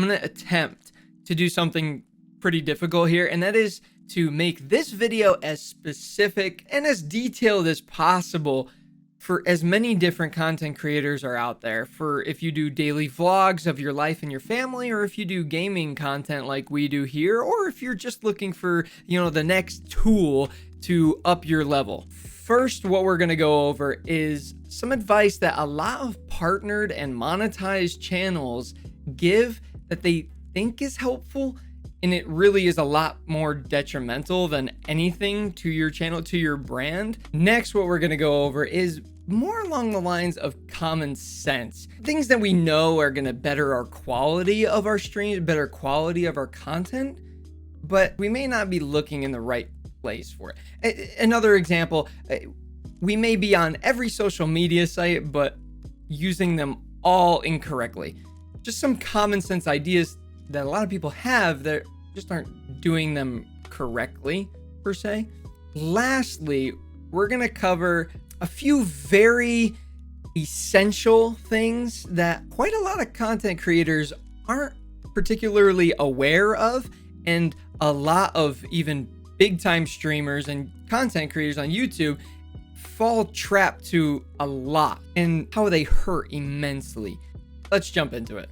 I'm going to attempt to do something pretty difficult here, and that is to make this video as specific and as detailed as possible for as many different content creators are out there. For if you do daily vlogs of your life and your family, or if you do gaming content like we do here, or if you're just looking for, the next tool to up your level. First, what we're going to go over is some advice that a lot of partnered and monetized channels give that they think is helpful, and it really is a lot more detrimental than anything to your channel, to your brand. Next, what we're going to go over is more along the lines of common sense. Things that we know are going to better our quality of our streams, better quality of our content, but we may not be looking in the right place for it. Another example, we may be on every social media site, but using them all incorrectly. Just some common sense ideas that a lot of people have that just aren't doing them correctly, per se. Lastly, we're going to cover a few very essential things that quite a lot of content creators aren't particularly aware of, and a lot of even big time streamers and content creators on YouTube fall trapped to a lot, and how they hurt immensely. Let's jump into it.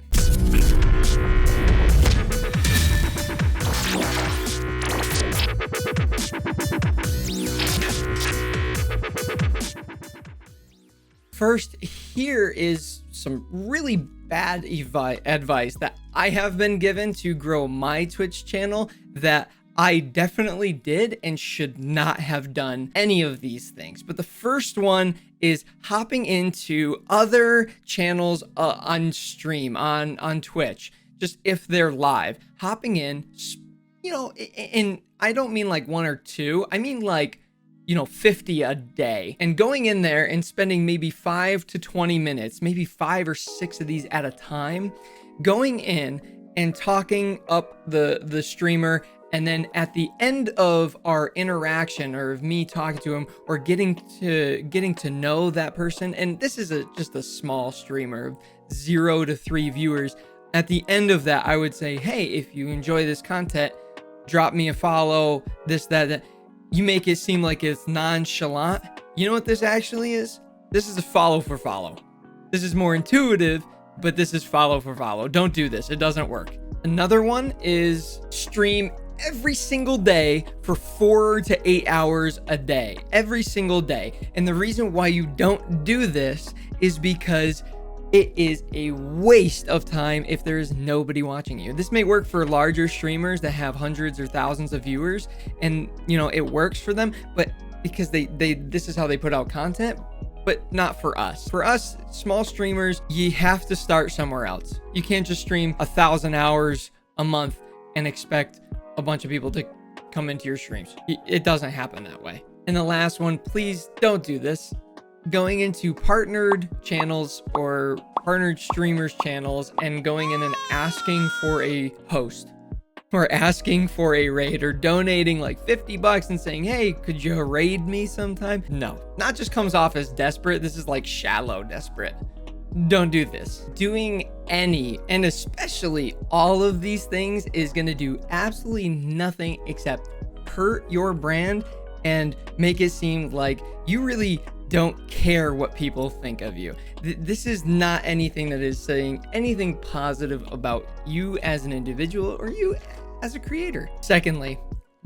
First, here is some really bad advice that I have been given to grow my Twitch channel that I definitely did and should not have done any of these things. But the first one is hopping into other channels on stream, on Twitch, just if they're live, hopping in, and I don't mean like one or two, I mean like 50 a day, and going in there and spending maybe 5 to 20 minutes, maybe 5 or 6 of these at a time, going in and talking up the streamer. And then at the end of our interaction, or of me talking to him, or getting to know that person, and this is just a small streamer of 0 to 3 viewers. At the end of that, I would say, hey, if you enjoy this content, drop me a follow, this, that. You make it seem like it's nonchalant. You know what this actually is? This is a follow for follow. This is more intuitive, but this is follow for follow. Don't do this. It doesn't work. Another one is stream every single day for 4 to 8 hours a day, every single day. And the reason why you don't do this is because it is a waste of time if there is nobody watching you. This may work for larger streamers that have hundreds or thousands of viewers, and it works for them, but because this is how they put out content, but not for us. For us small streamers, you have to start somewhere else. You can't just stream 1,000 hours a month and expect a bunch of people to come into your streams. It doesn't happen that way. And the last one, please don't do this. Going into partnered channels or partnered streamers channels and going in and asking for a host, or asking for a raid, or donating like $50 and saying, hey, could you raid me sometime? No, not just comes off as desperate. This is like shallow desperate. Don't do this. Doing any, and especially all of these things, is going to do absolutely nothing except hurt your brand and make it seem like you really don't care what people think of you. This is not anything that is saying anything positive about you as an individual or you as a creator. Secondly,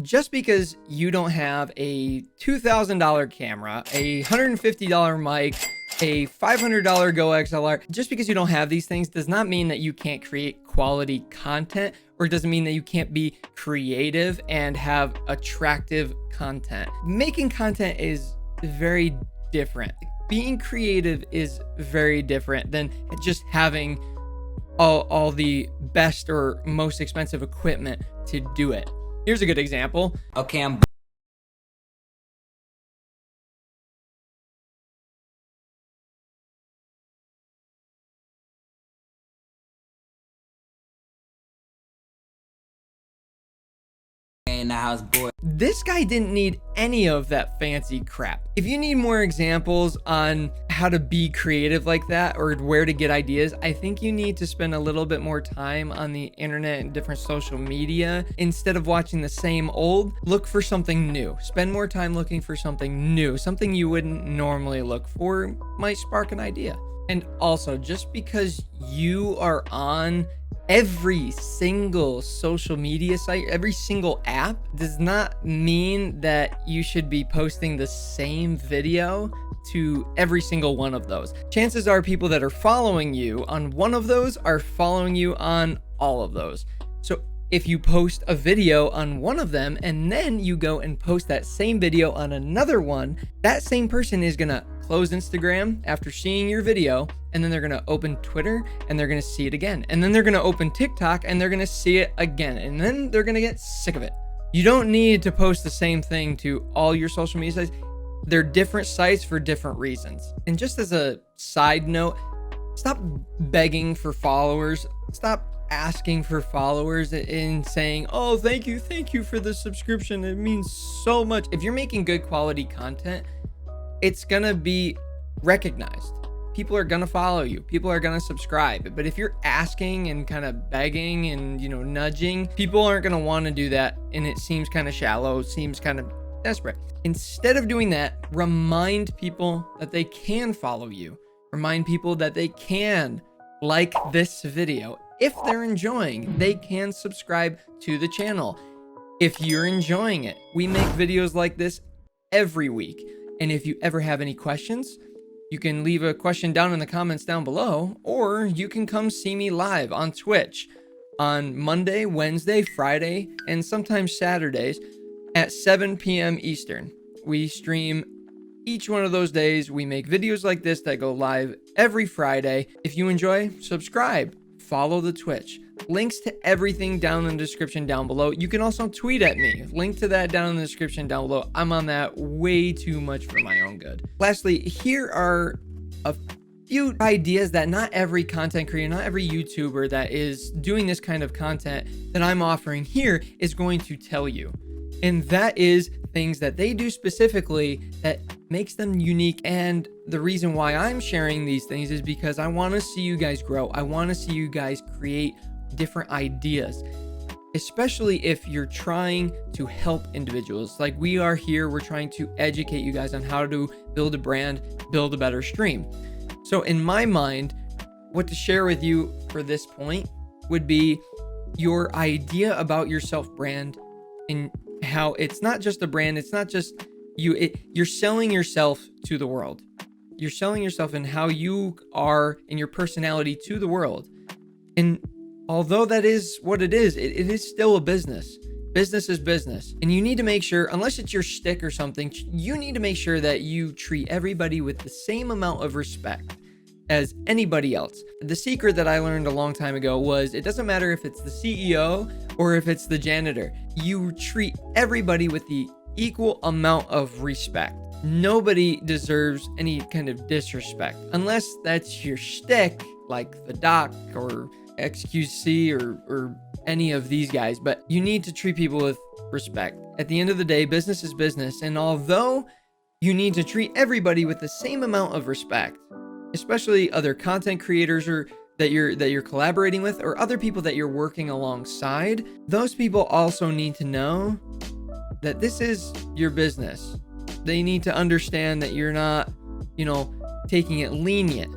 just because you don't have a $2,000 camera, a $150 mic, a $500 Go XLR, just because you don't have these things does not mean that you can't create quality content, or it doesn't mean that you can't be creative and have attractive content. Making content is very different. Being creative is very different than just having all the best or most expensive equipment to do it. Here's a good example. Okay, I'm in the house, boy. This guy didn't need any of that fancy crap. If you need more examples on how to be creative like that or where to get ideas, I think you need to spend a little bit more time on the internet and different social media. Instead of watching the same old, look for something new. Spend more time looking for something new. Something you wouldn't normally look for might spark an idea. And also, just because you are on every single social media site, every single app, does not mean that you should be posting the same video to every single one of those. Chances are people that are following you on one of those are following you on all of those. So if you post a video on one of them and then you go and post that same video on another one, that same person is gonna close Instagram after seeing your video, and then they're gonna open Twitter and they're gonna see it again. And then they're gonna open TikTok and they're gonna see it again. And then they're gonna get sick of it. You don't need to post the same thing to all your social media sites. They're different sites for different reasons. And just as a side note, stop begging for followers. Stop asking for followers and saying, oh, thank you for the subscription. It means so much. If you're making good quality content, it's gonna be recognized. People are gonna follow you. People are gonna subscribe. But if you're asking and kind of begging and, nudging, people aren't gonna want to do that. And it seems kind of shallow, seems kind of desperate. Instead of doing that, remind people that they can follow you. Remind people that they can like this video. If they're enjoying, they can subscribe to the channel. If you're enjoying it, we make videos like this every week. And if you ever have any questions, you can leave a question down in the comments down below, or you can come see me live on Twitch on Monday, Wednesday, Friday, and sometimes Saturdays at 7 p.m. Eastern. We stream each one of those days. We make videos like this that go live every Friday. If you enjoy, subscribe, follow the Twitch. Links to everything down in the description down below. You can also tweet at me. Link to that down in the description down below. I'm on that way too much for my own good. Lastly, here are a few ideas that not every content creator, not every YouTuber that is doing this kind of content that I'm offering here is going to tell you. And that is things that they do specifically that makes them unique. And the reason why I'm sharing these things is because I want to see you guys grow. I want to see you guys create different ideas, especially if you're trying to help individuals like we are here. We're trying to educate you guys on how to build a brand, build a better stream. So in my mind, what to share with you for this point would be your idea about your self brand and how it's not just a brand. It's not just you. You're selling yourself to the world. You're selling yourself and how you are and your personality to the world. And although that is what it is still a business. Business is business. And you need to make sure, unless it's your shtick or something, you need to make sure that you treat everybody with the same amount of respect as anybody else. The secret that I learned a long time ago was it doesn't matter if it's the CEO or if it's the janitor. You treat everybody with the equal amount of respect. Nobody deserves any kind of disrespect unless that's your shtick, like the doc or XQC or any of these guys. But you need to treat people with respect. At the end of the day, business is business. And although you need to treat everybody with the same amount of respect, especially other content creators or that you're collaborating with or other people that you're working alongside, those people also need to know that this is your business. They need to understand that you're not, taking it lenient.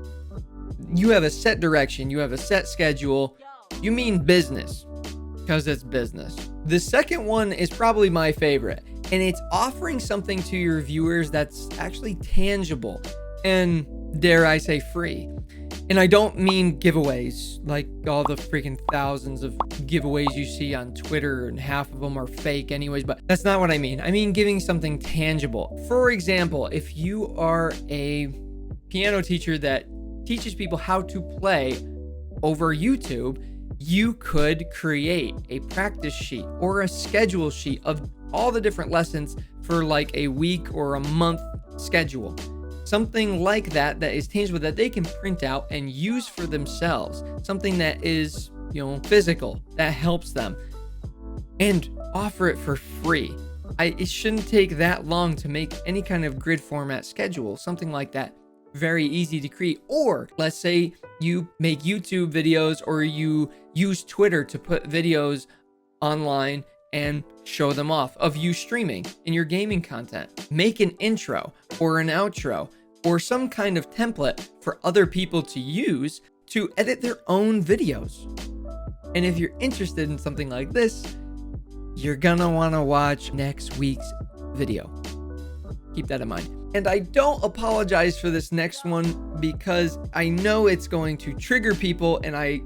You have a set direction, you have a set schedule. You mean business because it's business. The second one is probably my favorite, and it's offering something to your viewers that's actually tangible and, dare I say, free. And I don't mean giveaways, like all the freaking thousands of giveaways you see on Twitter, and half of them are fake anyways, but that's not what I mean. I mean giving something tangible. For example, if you are a piano teacher that teaches people how to play over YouTube, you could create a practice sheet or a schedule sheet of all the different lessons for like a week or a month schedule. Something like that is tangible, that they can print out and use for themselves. Something that is, physical, that helps them. And offer it for free. It shouldn't take that long to make any kind of grid format schedule, something like that. Very easy to create. Or let's say you make YouTube videos, or you use Twitter to put videos online and show them off of you streaming in your gaming content. Make an intro or an outro or some kind of template for other people to use to edit their own videos. And if you're interested in something like this, you're gonna wanna watch next week's video. Keep that in mind. And I don't apologize for this next one because I know it's going to trigger people, and I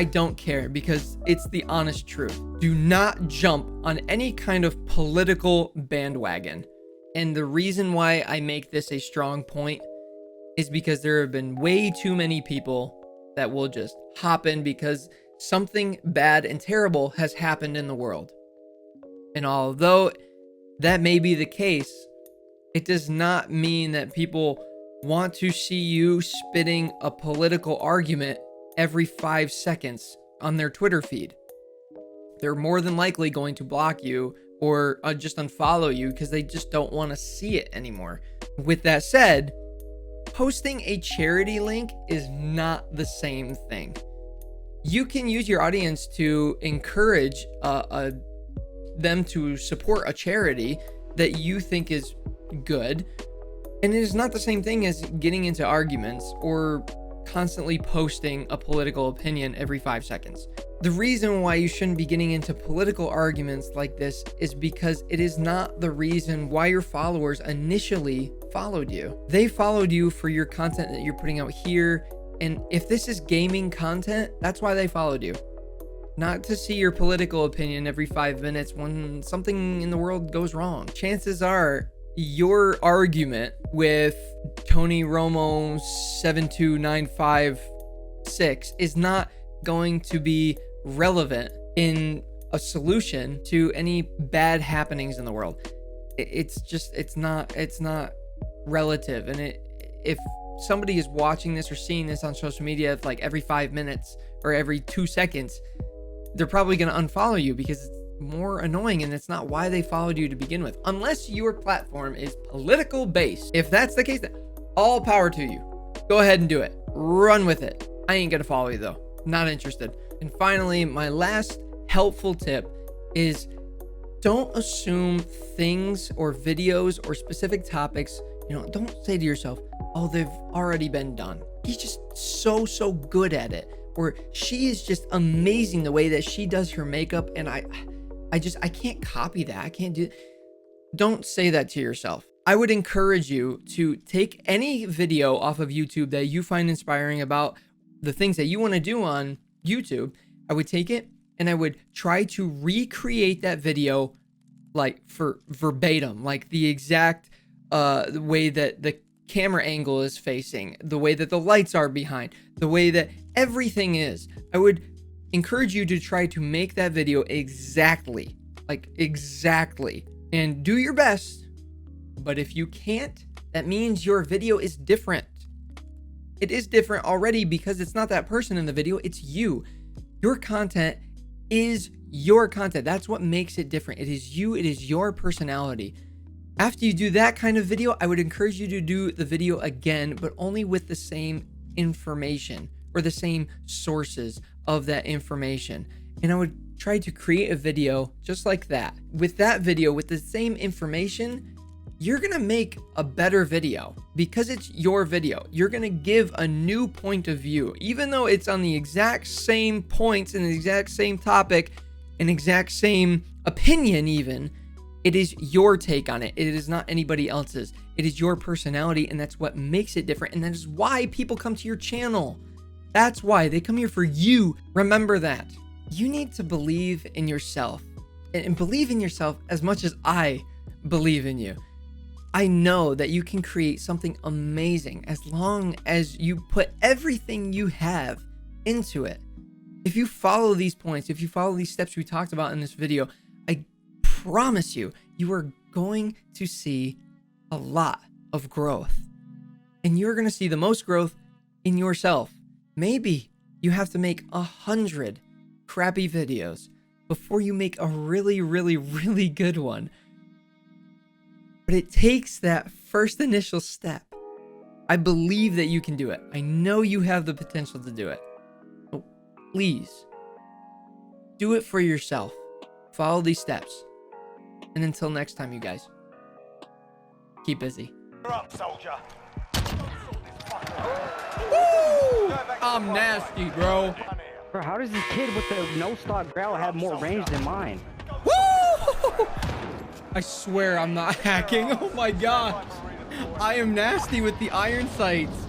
don't care because it's the honest truth. Do not jump on any kind of political bandwagon. And the reason why I make this a strong point is because there have been way too many people that will just hop in because something bad and terrible has happened in the world. And although that may be the case, it does not mean that people want to see you spitting a political argument every 5 seconds on their Twitter feed. They're more than likely going to block you or just unfollow you because they just don't want to see it anymore. With that said, posting a charity link is not the same thing. You can use your audience to encourage them to support a charity that you think is good, and it is not the same thing as getting into arguments or constantly posting a political opinion every 5 seconds. The reason why you shouldn't be getting into political arguments like this is because it is not the reason why your followers initially followed you. They followed you for your content that you're putting out here, and if this is gaming content, that's why they followed you. Not to see your political opinion every 5 minutes when something in the world goes wrong. Chances are your argument with Tony Romo 72956 is not going to be relevant in a solution to any bad happenings in the world. It's not relative. And if somebody is watching this or seeing this on social media like every 5 minutes or every 2 seconds, they're probably going to unfollow you because it's more annoying, and it's not why they followed you to begin with, unless your platform is political based. If that's the case, then all power to you. Go ahead and do it. Run with it. I ain't gonna follow you though. Not interested. And finally, my last helpful tip is don't assume things or videos or specific topics. Don't say to yourself, oh, they've already been done. He's just so good at it. Or she is just amazing the way that she does her makeup, and I can't copy that. I can't do. Don't say that to yourself. I would encourage you to take any video off of YouTube that you find inspiring about the things that you want to do on YouTube. I would take it and I would try to recreate that video like for verbatim, like the exact way that the camera angle is facing, the way that the lights are behind, the way that everything is. I would encourage you to try to make that video exactly, and do your best. But if you can't, that means your video is different. It is different already because it's not that person in the video, it's you. Your content is your content. That's what makes it different. It is you, it is your personality. After you do that kind of video, I would encourage you to do the video again, but only with the same information or the same sources of that information. And I would try to create a video just like that. With that video, with the same information, you're gonna make a better video because it's your video. You're gonna give a new point of view, even though it's on the exact same points and the exact same topic and exact same opinion even. It is your take on it. It is not anybody else's. It is your personality, and that's what makes it different. And that is why people come to your channel. That's why they come here for you. Remember that. You need to believe in yourself, and believe in yourself as much as I believe in you. I know that you can create something amazing as long as you put everything you have into it. If you follow these points, if you follow these steps we talked about in this video, I promise you, you are going to see a lot of growth. And you're going to see the most growth in yourself. Maybe you have to make 100 crappy videos before you make a really, really, really good one. But it takes that first initial step. I believe that you can do it. I know you have the potential to do it. So please, do it for yourself. Follow these steps. And until next time, you guys, keep busy. You're up, soldier. Woo! I'm nasty, bro. Bro, how does this kid with the no-stock barrel have more range than mine? Woo! I swear I'm not hacking. Oh my gosh. I am nasty with the iron sights.